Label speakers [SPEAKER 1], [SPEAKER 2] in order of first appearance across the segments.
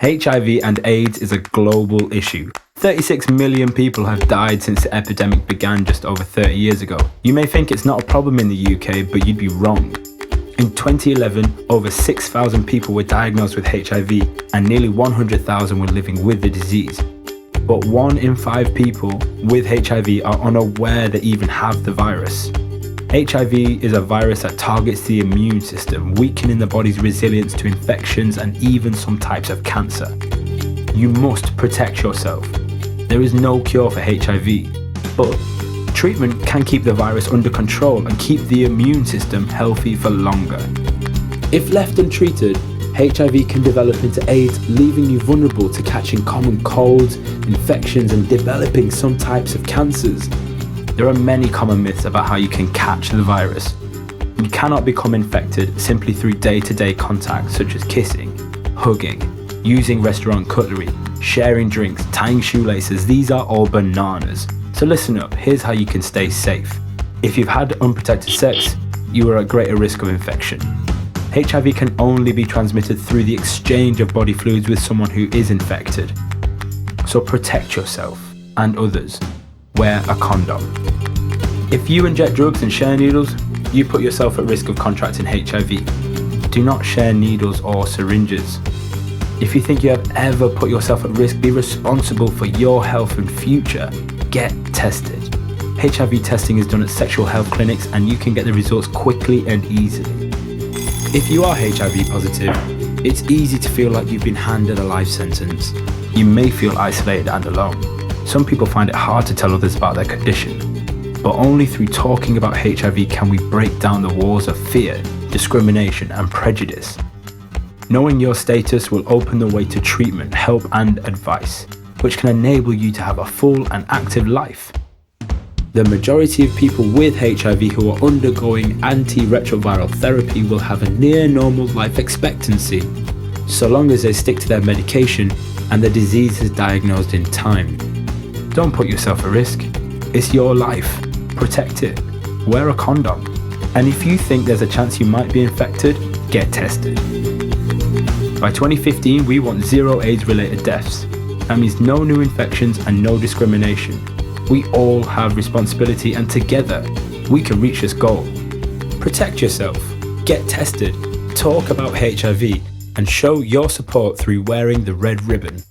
[SPEAKER 1] HIV and AIDS is a global issue. 36 million people have died since the epidemic began just over 30 years ago. You may think it's not a problem in the UK, but you'd be wrong. In 2011, over 6,000 people were diagnosed with HIV and nearly 100,000 were living with the disease. But 1 in 5 people with HIV are unaware they even have the virus. HIV is a virus that targets the immune system, weakening the body's resilience to infections and even some types of cancer. You must protect yourself. There is no cure for HIV, but treatment can keep the virus under control and keep the immune system healthy for longer. If left untreated, HIV can develop into AIDS, leaving you vulnerable to catching common colds, infections, and developing some types of cancers. There are many common myths about how you can catch the virus. You cannot become infected simply through day-to-day contact such as kissing, hugging, using restaurant cutlery, sharing drinks, tying shoelaces. These are all bananas. So listen up, here's how you can stay safe. If you've had unprotected sex, you are at greater risk of infection. HIV can only be transmitted through the exchange of body fluids with someone who is infected. So protect yourself and others. Wear a condom. If you inject drugs and share needles, you put yourself at risk of contracting HIV. Do not share needles or syringes. If you think you have ever put yourself at risk, be responsible for your health and future. Get tested. HIV testing is done at sexual health clinics and you can get the results quickly and easily. If you are HIV positive, it's easy to feel like you've been handed a life sentence. You may feel isolated and alone. Some people find it hard to tell others about their condition. But only through talking about HIV can we break down the walls of fear, discrimination, and prejudice. Knowing your status will open the way to treatment, help, and advice, which can enable you to have a full and active life. The majority of people with HIV who are undergoing antiretroviral therapy will have a near normal life expectancy, so long as they stick to their medication and the disease is diagnosed in time. Don't put yourself at risk. It's your life. Protect it. Wear a condom. And if you think there's a chance you might be infected, get tested. By 2015, we want 0 AIDS-related deaths. That means no new infections and no discrimination. We all have responsibility and together, we can reach this goal. Protect yourself, get tested, talk about HIV, and show your support through wearing the red ribbon.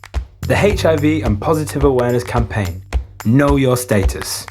[SPEAKER 1] The HIV and Positive Awareness Campaign. Know your status.